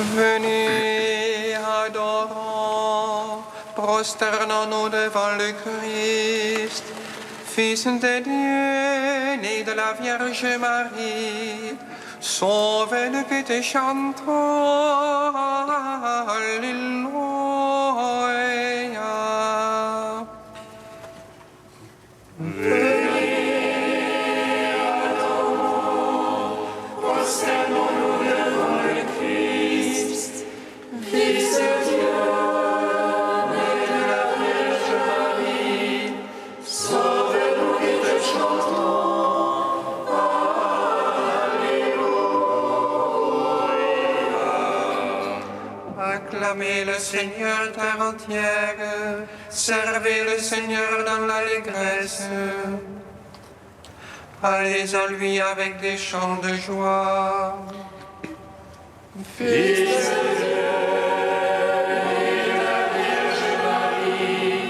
Venez, adorons, prosternons-nous devant le Christ, Fils de Dieu, né de la Vierge Marie. Sauve-nous que te chantons, Alléluia. Acclamez le Seigneur terre entière, servez le Seigneur dans l'allégresse. Allez à lui avec des chants de joie. Fils de Dieu, né de la Vierge Marie,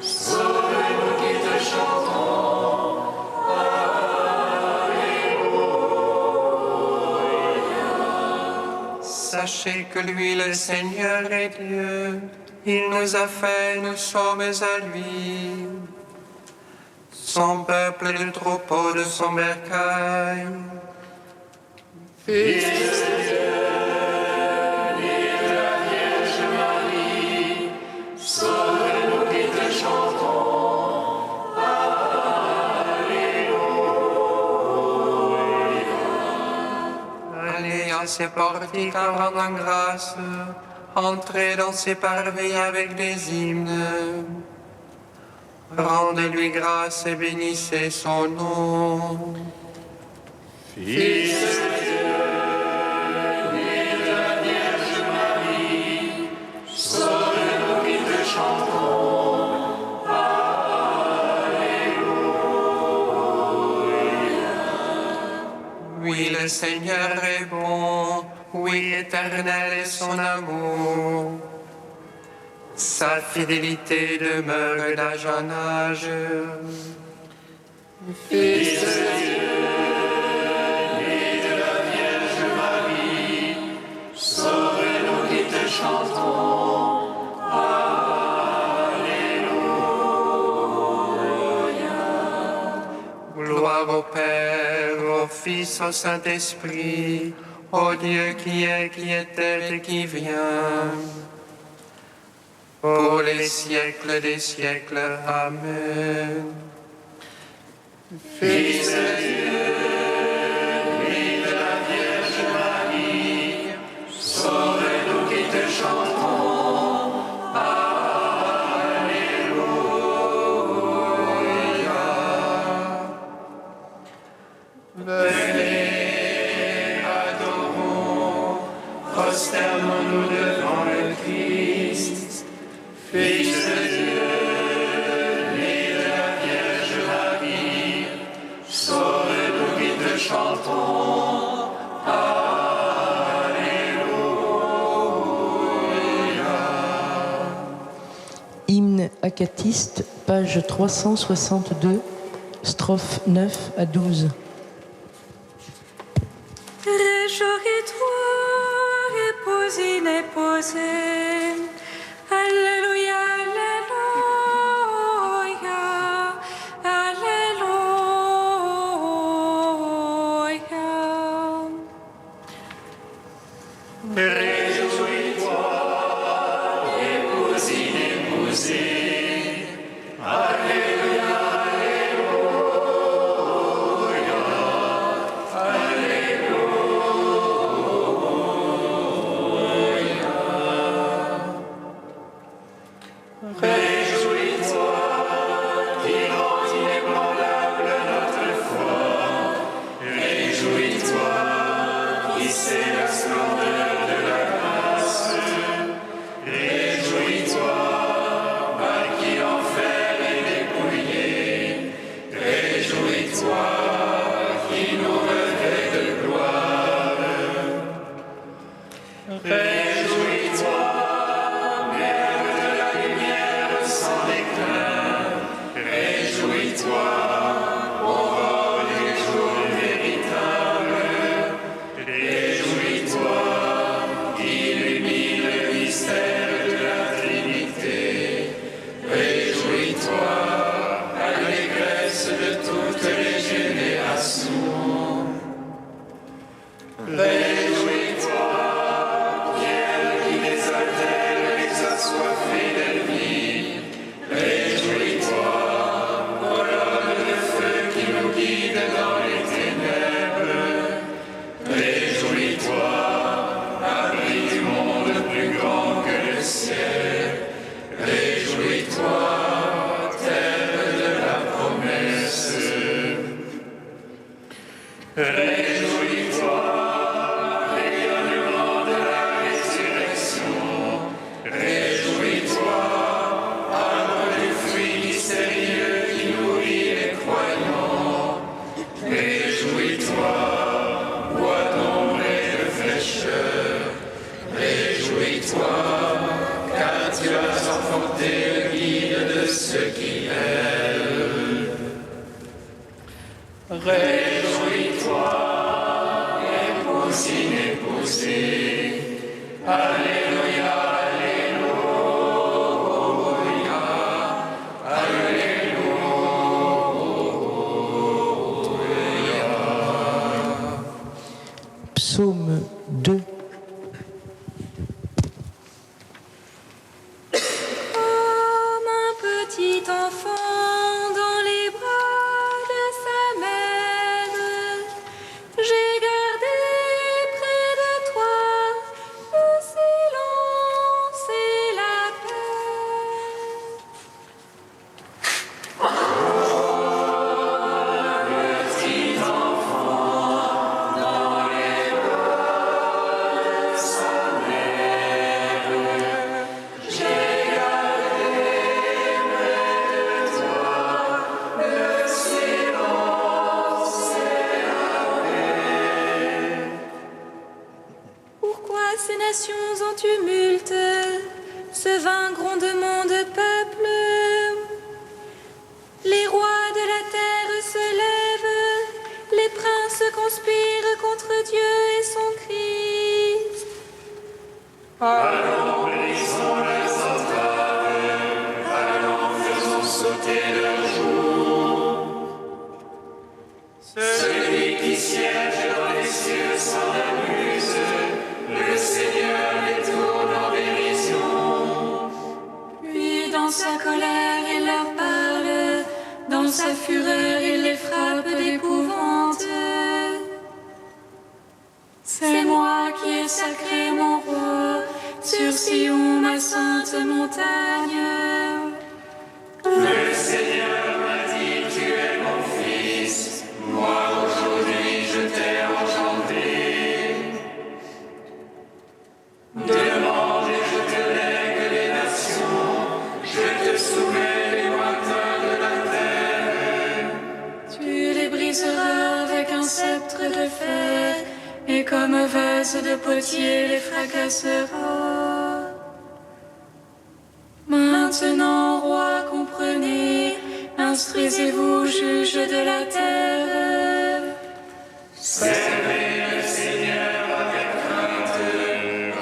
sauve-nous qui te chantons. Alléluia. Sachez que lui, le Seigneur, est Dieu. Il nous a fait, nous sommes à lui. Son peuple, le troupeau de son bercail. Fils de Dieu, né de la Vierge Marie, sauve-nous qui te chantons. Alléluia. Allez à ses portiques en rendant grâce, entrez dans ses parvis avec des hymnes. Rendez-lui grâce et bénissez son nom. Fils de Dieu, né de la Vierge Marie, sauve-nous qui te chantons. Alléluia. Oui, le Seigneur est bon, oui, éternel est son amour. Sa fidélité demeure d'âge en âge. Fils de Dieu, né de la Vierge Marie, sauve-nous qui te chantons. Alléluia. Gloire au Père, au Fils, au Saint-Esprit, au Dieu qui était et qui vient. Pour les siècles des siècles. Amen. Fils de Dieu, né de la Vierge Marie, sauve-nous qui te chantons. Alléluia. Venez, adorons, prosternons-nous devant le Christ. Fils de Dieu, né de la Vierge Marie, sauve-nous qui te chantons. Alléluia. Hymne acatiste, page 362, strophes 9 à 12. Réjouis-toi, épouse inépousée. Alléluia, Alléluia, Alléluia. Réjouis-toi, épouse inépousée. Alléluia, Alléluia, Alléluia. Réjouis-toi, qui rend inébranlable notre foi. Réjouis-toi, qui sait la splendeur de la grâce. Réjouis-toi, vaincu enfer et dépouillé. Réjouis-toi, qui nous revêt de gloire. Réjouis-toi, Mère de la lumière sans déclin. Réjouis-toi, aurore du jour véritable. Réjouis-toi, qui Psaume 2. Comme un petit enfant dans les bras de sa mère, j'ai gardé près de toi le silence et la paix. Pourquoi ces nations en tumulte, ce vain grondement de peuple? Les rois de la terre se lèvent, les princes conspirent contre Dieu et son Christ. Allons, brisons leurs entraves, allons, faisons sauter leurs joues. Celui qui siège dans les cieux s'en amuse, le Seigneur les tourne en dérision. Puis dans sa colère il leur parle, dans sa fureur il les frappe d'épouvante. C'est moi qui ai sacré mon roi, sur Sion ma sainte montagne. Le Seigneur m'a dit, tu es mon fils, moi aujourd'hui je t'ai engendré. Demande et je te lègue les nations, je te soumets les lointains de la terre. Tu les briseras avec un sceptre de fer, et comme vase de potier les fracasseras. Maintenant, roi, comprenez, instruisez-vous, juges de la terre. Servez le Seigneur avec crainte,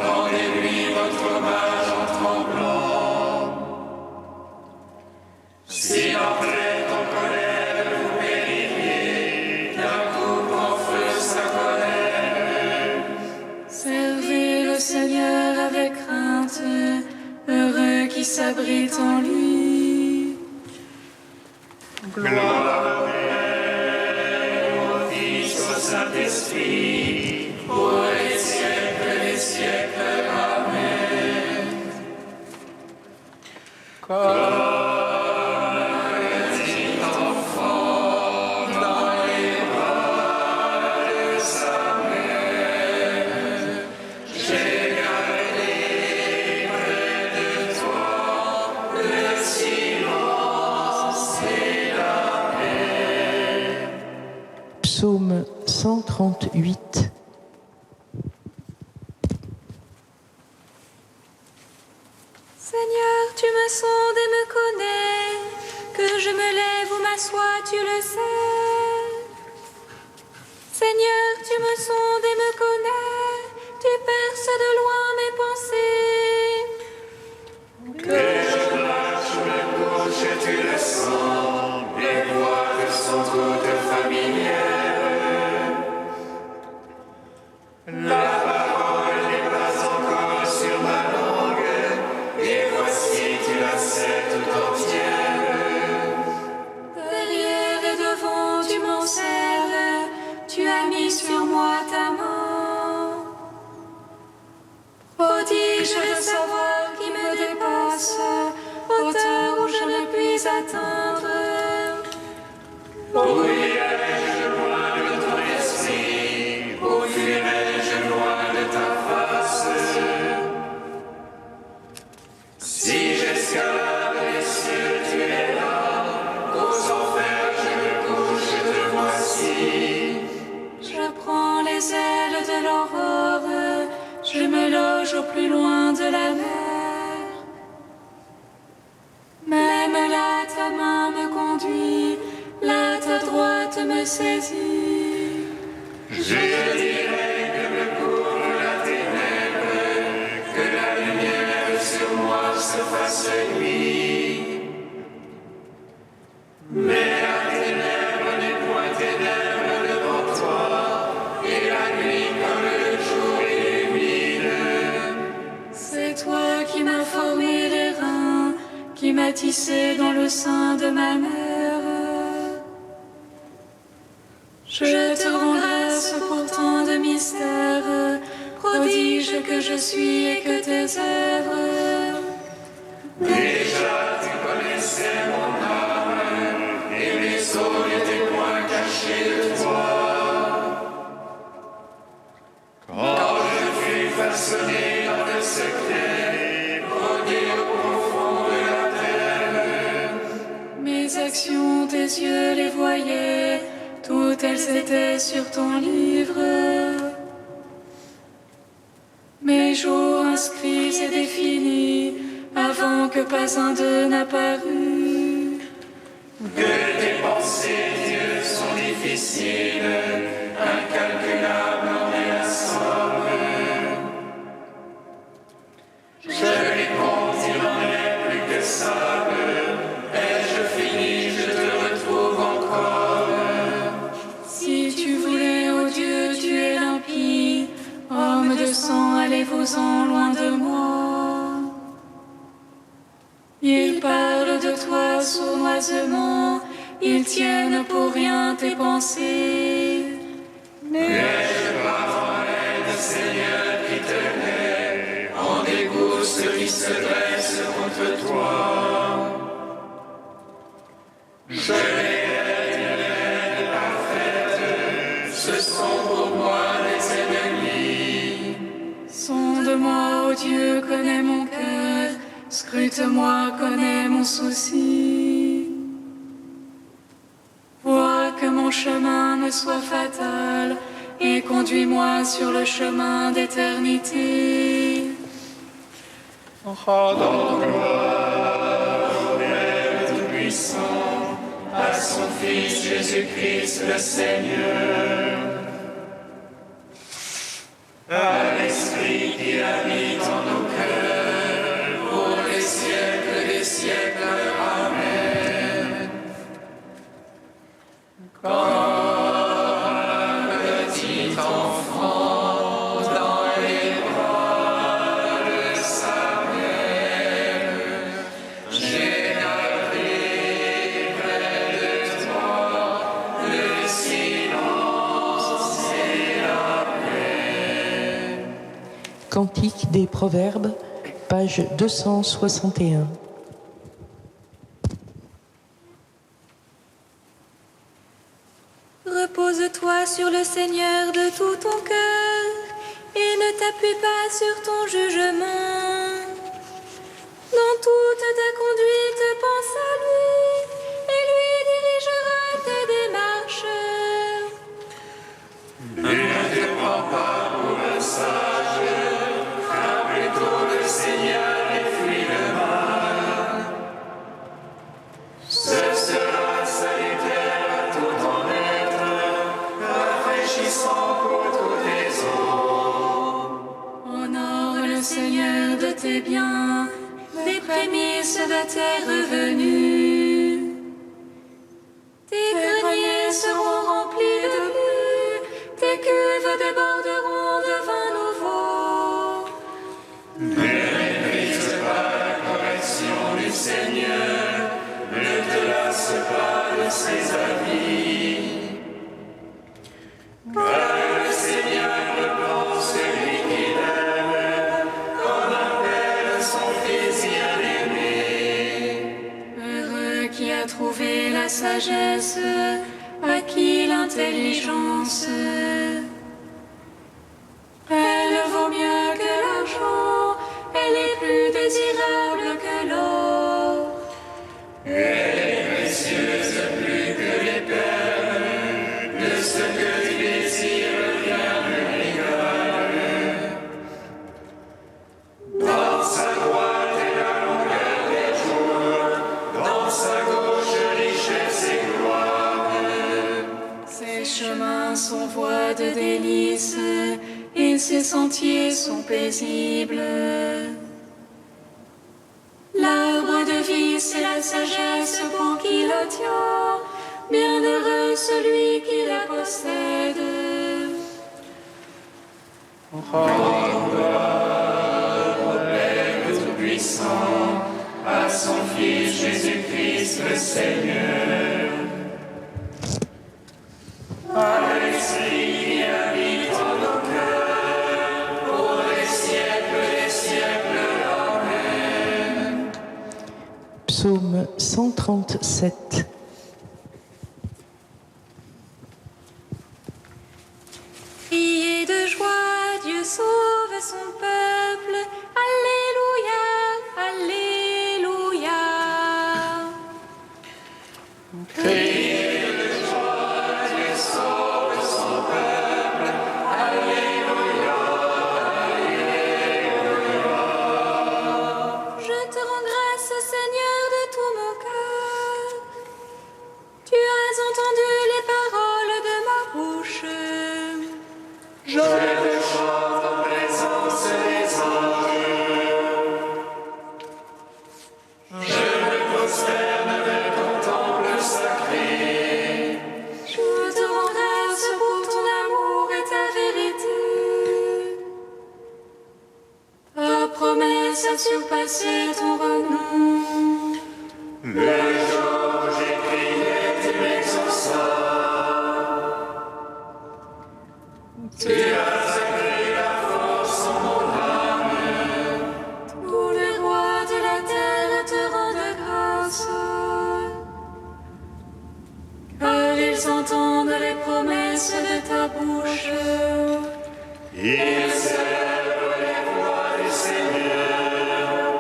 rendez-lui votre hommage en tremblant. Si après ton colère vous péririez, d'un coup prend feu sa colère. Servez le Seigneur avec crainte, heureux qui s'abrite en lui. Gloire au Père, au Fils, au Saint-Esprit, pour les siècles des siècles. Amen. Comme un petit enfant dans les bras de sa mère, j'ai gardé près de toi le silence et la paix. Psaume 138. Seigneur, tu me sondes et me connais, que je me lève ou m'assois, tu le sais. Seigneur, tu me sondes et me connais, tu perces de loin mes pensées. Que je marche ou me couche, tu le sens, les voies sont toutes familières. ta droite me saisit. Je dirai que me couvre la ténèbre, que la lumière sur moi se fasse nuit. Mais la ténèbre n'est point ténèbre devant toi, et la nuit comme le jour illumine. C'est toi qui m'as formé les reins, qui m'as tissé dans le sein de ma mère. Je te rends grâce pour tant de mystères, prodige que je suis et que tes œuvres. Déjà tu connaissais mon âme, et mes os n'étaient point cachés de toi. Quand je fus façonné dans le secret, brodé au profond de la terre, Mes actions, tes yeux les voyaient, toutes elles étaient sur ton livre. Mes jours inscrits et définis, avant que pas un d'eux n'apparût. que tes pensées, Dieu, sont difficiles, incalculables en est la somme. Je les compte, il n'en est plus que sable, ai-je fini, je te retrouve encore. Si tu voulais, ô Dieu, tuer l'impie, homme de sang, allez-vous-en loin de moi. Ils parlent de toi sournoisement, ils tiennent pour rien tes pensées. N'ai-je pas en aide, Seigneur, qui te hait, en dégoût ceux qui se dressent contre toi. Je les hais d'une haine parfaite, ce sont pour moi des ennemis. Sonde-moi, ô Dieu, connais mon cœur, scrute-moi, connais mon souci. Vois que mon chemin ne soit fatal, et conduis-moi sur le chemin d'éternité. Rendons gloire au Père Tout-Puissant, à son Fils Jésus-Christ le Seigneur, à l'Esprit qui habite en nos cœurs, pour les siècles des siècles. Amen. Comme un petit enfant dans les bras de sa mère, j'ai gardé près de toi le silence et la paix. Cantique des Proverbes, page 261. Repose-toi sur le Seigneur de tout ton cœur et ne t'appuie pas sur ton jugement. Dans toute ta conduite, pense à lui et lui dirigera tes démarches. Ne te prends pas pour un sage, crains plutôt le Seigneur et fuis le mal. Ce sera salutaire à tout ton être, rafraîchissant pour tous tes os. Honore le Seigneur de tes biens, des prémices de tes revenus. Tes greniers seront remplis de blé, tes cuves déborderont de vin nouveau. Ne méprise pas la correction du Seigneur, ne te lasse pas de ses avis. Car le Seigneur reprend celui qui l'aime, comme un père son fils bien-aimé. Heureux qui a trouvé la sagesse, acquis l'intelligence. Elle vaut mieux que l'argent, elle est plus désirable que l'or. Elle est précieuse plus que les perles, de ce que tu désires rien ne l'égale. Dans sa droite est la longueur des jours, dans sa gauche richesse et gloire. chemins sont voies de délices, et ses sentiers sont paisibles. L'arbre de vie, c'est la sagesse pour qui la tient. Bienheureux celui qui la possède. Rends gloire au Père Tout-Puissant, à son Fils Jésus-Christ le Seigneur. À l'Esprit qui habite en nos cœurs, pour les siècles des siècles. Amen. Psaume 137. Criez de joie, Dieu sauve son peuple. Alléluia, alléluia. Criez de joie, Dieu sauve son peuple. Alléluia, alléluia. Je te rends grâce, Seigneur, de tout mon cœur. Tu as entendu les paroles de ma bouche. Je te chante en présence des anges. Je me prosterne vers ton temple sacré. Je te rends grâce pour ton amour et ta vérité. Ta promesse a surpassé ton renom. Le jour où j'écrivais, tu m'exauças. Tu as accru la force en mon âme. Tous les rois de la terre te rendent grâce. Car ils entendent les promesses de ta bouche. Ils célèbrent les voies du Seigneur.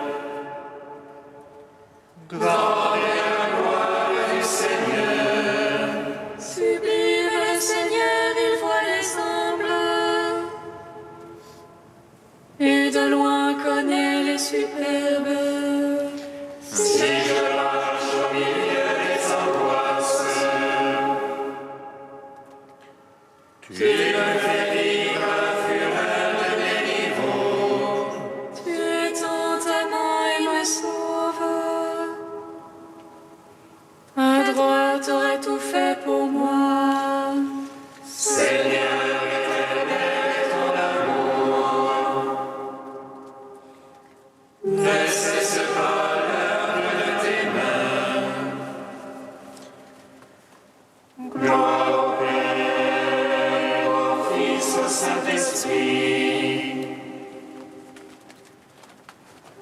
Grand est la gloire du Seigneur. Sublime le Seigneur, il voit les humbles. Et de loin connaît les superbes. Si je marche au milieu des angoisses, tu me fais vivre la fureur de mes niveaux. Tu étends ta main et me sauves. À droite aurait tout fait pour moi. Seigneur éternel est ton amour. Ne cesse pas l'œuvre de tes mains. Gloire au Père, au Fils, au Saint-Esprit.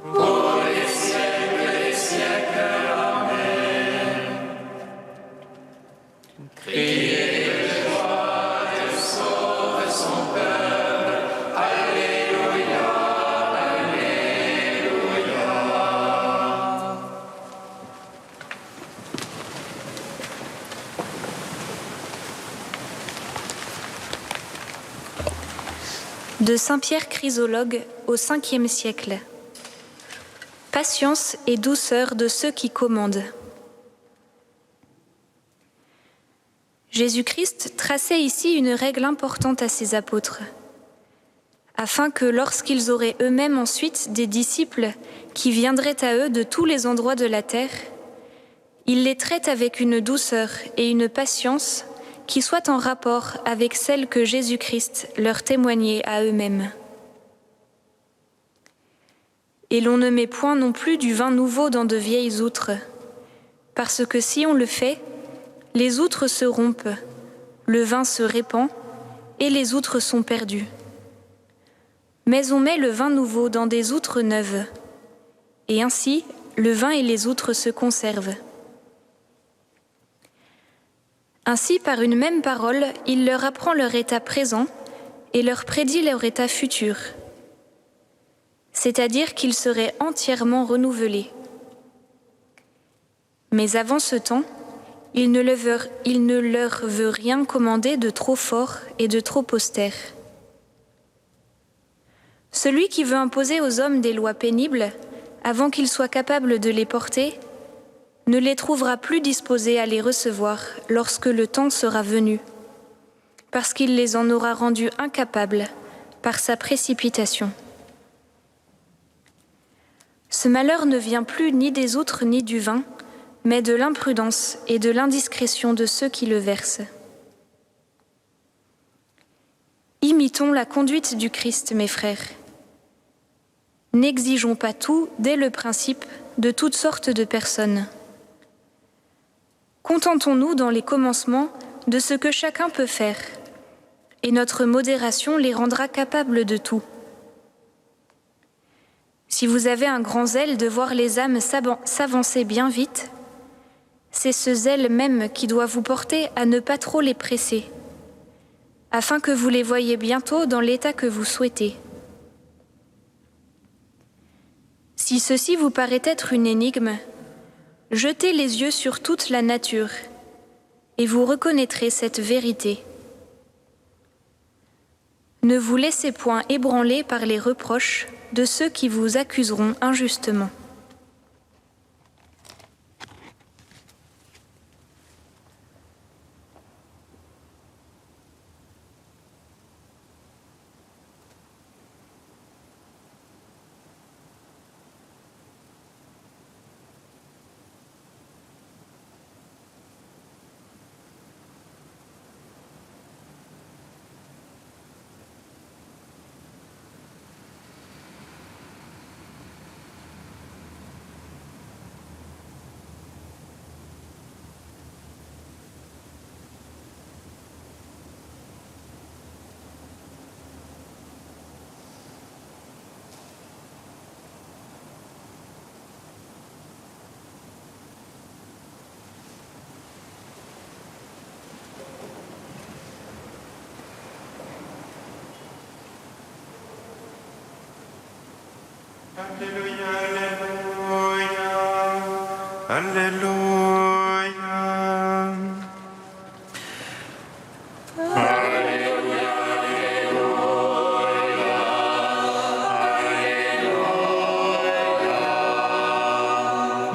Pour les siècles des siècles. Amen. Criez de joie, Dieu sauve son peuple. Alléluia, alléluia. De Saint-Pierre Chrysologue au 5e siècle. Patience et douceur de ceux qui commandent. Jésus-Christ traçait ici une règle importante à ses apôtres, afin que lorsqu'ils auraient eux-mêmes ensuite des disciples qui viendraient à eux de tous les endroits de la terre, ils les traitent avec une douceur et une patience qui soient en rapport avec celle que Jésus-Christ leur témoignait à eux-mêmes. Et l'on ne met point non plus du vin nouveau dans de vieilles outres, parce que si on le fait, les outres se rompent, le vin se répand, et les outres sont perdues. Mais on met le vin nouveau dans des outres neuves, et ainsi le vin et les outres se conservent. Ainsi, par une même parole, il leur apprend leur état présent et leur prédit leur état futur, c'est-à-dire qu'ils seraient entièrement renouvelés. Mais avant ce temps, il ne leur veut rien commander de trop fort et de trop austère. Celui qui veut imposer aux hommes des lois pénibles, avant qu'ils soient capables de les porter, ne les trouvera plus disposés à les recevoir lorsque le temps sera venu. parce qu'il les en aura rendus incapables par sa précipitation. Ce malheur ne vient plus ni des outres ni du vin, mais de l'imprudence et de l'indiscrétion de ceux qui le versent. Imitons la conduite du Christ, mes frères. N'exigeons pas tout dès le principe de toutes sortes de personnes. Contentons-nous dans les commencements de ce que chacun peut faire, et notre modération les rendra capables de tout. Si vous avez un grand zèle de voir les âmes s'avancer bien vite, c'est ce zèle même qui doit vous porter à ne pas trop les presser, afin que vous les voyiez bientôt dans l'état que vous souhaitez. Si ceci vous paraît être une énigme, jetez les yeux sur toute la nature, et vous reconnaîtrez cette vérité. Ne vous laissez point ébranler par les reproches de ceux qui vous accuseront injustement. Alléluia, Alléluia, Alléluia.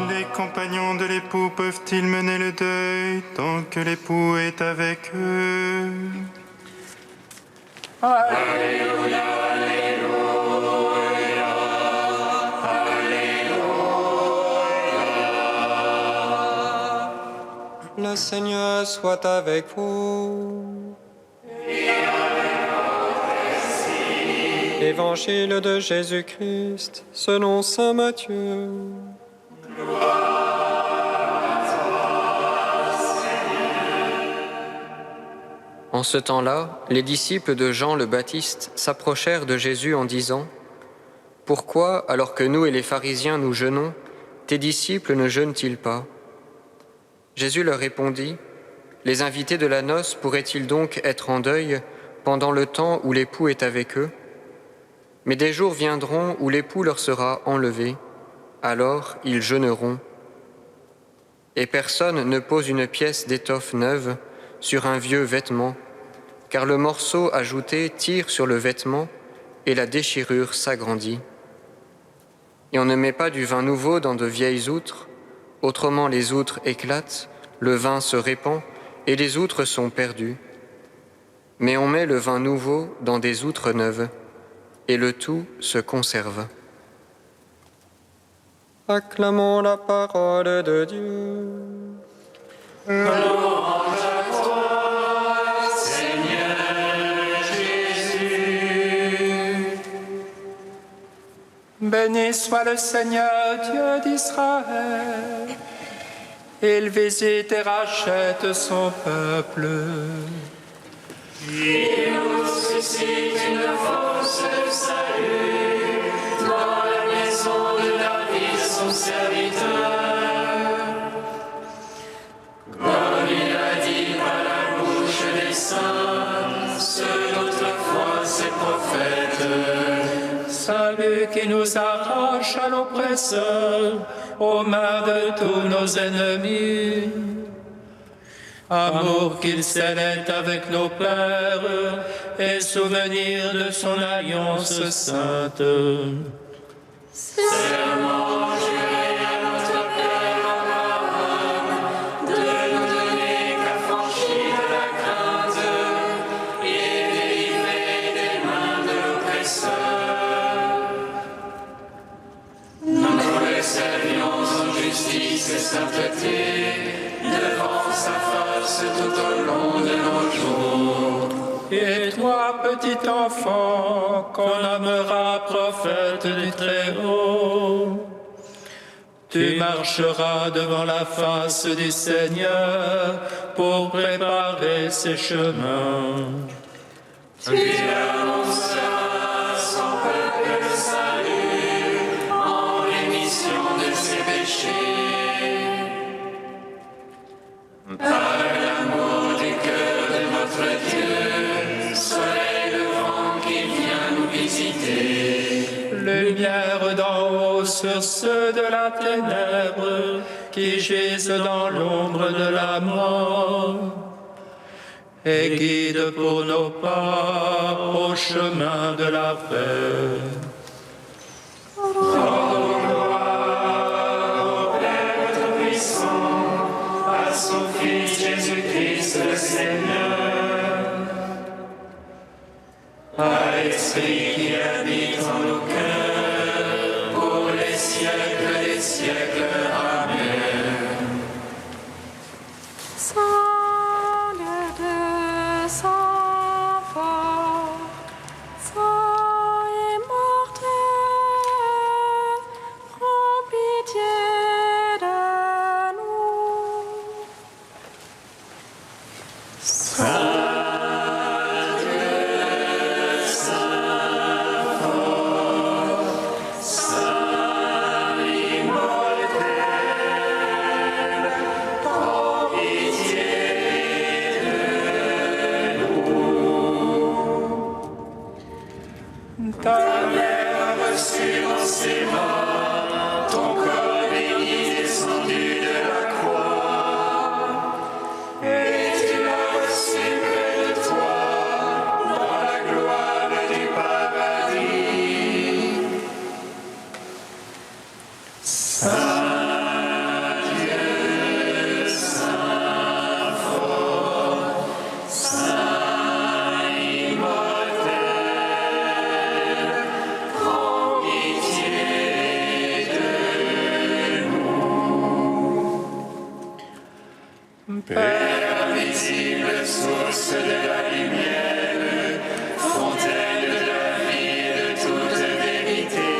Les compagnons de l'époux peuvent-ils mener le deuil tant que l'époux est avec eux? Alléluia. Le Seigneur soit avec vous. Et avec votre esprit. Évangile de Jésus-Christ selon saint Matthieu. Gloire à toi, Seigneur. En ce temps-là, les disciples de Jean le Baptiste s'approchèrent de Jésus en disant : « Pourquoi, alors que nous et les pharisiens nous jeûnons, tes disciples ne jeûnent-ils pas ?» Jésus leur répondit : « Les invités de la noce pourraient-ils donc être en deuil pendant le temps où l'époux est avec eux ? Mais des jours viendront où l'époux leur sera enlevé, alors ils jeûneront. Et personne ne pose une pièce d'étoffe neuve sur un vieux vêtement, car le morceau ajouté tire sur le vêtement et la déchirure s'agrandit. Et on ne met pas du vin nouveau dans de vieilles outres, autrement les outres éclatent, le vin se répand et les outres sont perdues. Mais on met le vin nouveau dans des outres neuves, et le tout se conserve. » Acclamons la parole de Dieu. Louange à toi, Seigneur Jésus. Béni soit le Seigneur Dieu d'Israël. Il visite et rachète son peuple. Il nous suscite une force de salut dans la maison de David, son serviteur. Comme il a dit par la bouche des saints, ceux d'autrefois ses prophètes. Salut qui nous arrache à l'oppresseur, aux mains de tous nos ennemis. Amour qu'il scellait avec nos pères et souvenir de son alliance sainte. Serment juré à notre Père Abraham de nous donner qu'affranchis de la crainte petit enfant qu'on nommera prophète du Très-Haut. Tu marcheras devant la face du Seigneur pour préparer ses chemins. Tu annonceras son peuple le salut en rémission de ses péchés. Par l'amour du cœur de notre Dieu, soleil levant qui vient nous visiter. Lumière d'en haut sur ceux de la ténèbre qui gisent dans l'ombre de la mort. Et guide pour nos pas au chemin de la paix. Rendons gloire au Père Tout-Puissant, à son Fils Jésus-Christ le Seigneur, à l'Esprit qui habite en nos cœurs, pour les siècles des siècles. Amen. Ta mère a reçu dans ses bras ton corps béni descendu de la croix, et tu l'as reçu près de toi dans la gloire du paradis. Saint Dieu, Saint fort, Saint immortel, prends pitié de nous. Père invisible, source de la lumière, fontaine de la vie et de toute vérité,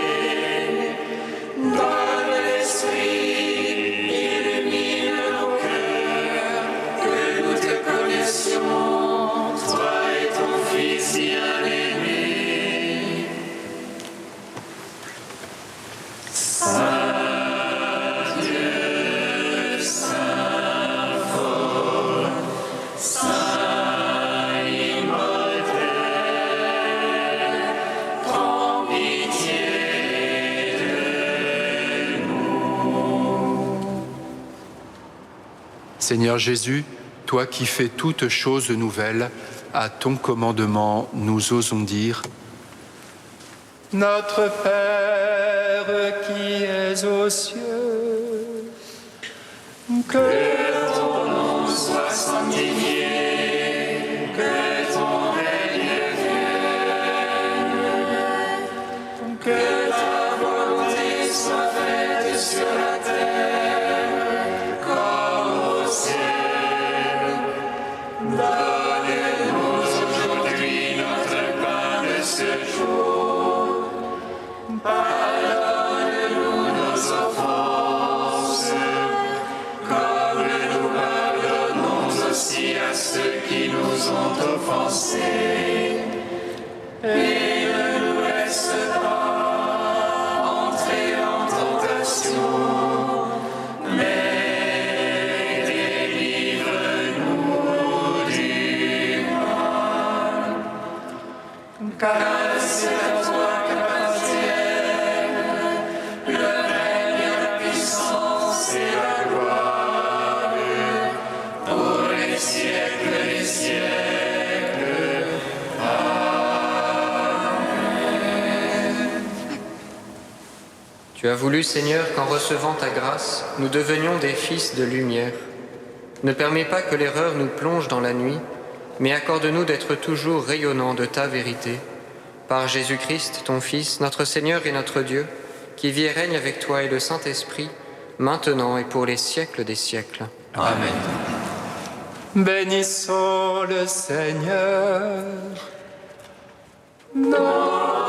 donne l'esprit, illumine nos cœurs, que nous te connaissions, toi et ton Fils bien-aimé. Saint Dieu, Saint fort, Saint immortel, prends pitié de nous. Seigneur Jésus, toi qui fais toutes choses nouvelles, à ton commandement nous osons dire: Notre Père qui es aux cieux, que Ton nom soit sanctifié, que ton règne vienne, que ta volonté soit faite sur la terre comme au ciel. Donne-nous aujourd'hui notre pain de ce jour. Pardonne-nous nos offenses, comme nous pardonnons aussi à ceux qui nous ont offensés. Et ne nous laisse pas entrer en tentation, mais délivre-nous du mal. Car c'est à toi qu'appartiennent le règne, la puissance et la gloire, pour les siècles des siècles. Tu as voulu, Seigneur, qu'en recevant ta grâce, nous devenions des fils de lumière. Ne permets pas que l'erreur nous plonge dans la nuit, mais accorde-nous d'être toujours rayonnants de ta vérité. Par Jésus-Christ, ton Fils, notre Seigneur et notre Dieu, qui vit et règne avec toi et le Saint-Esprit, maintenant et pour les siècles des siècles. Amen. bénissons le Seigneur. Notre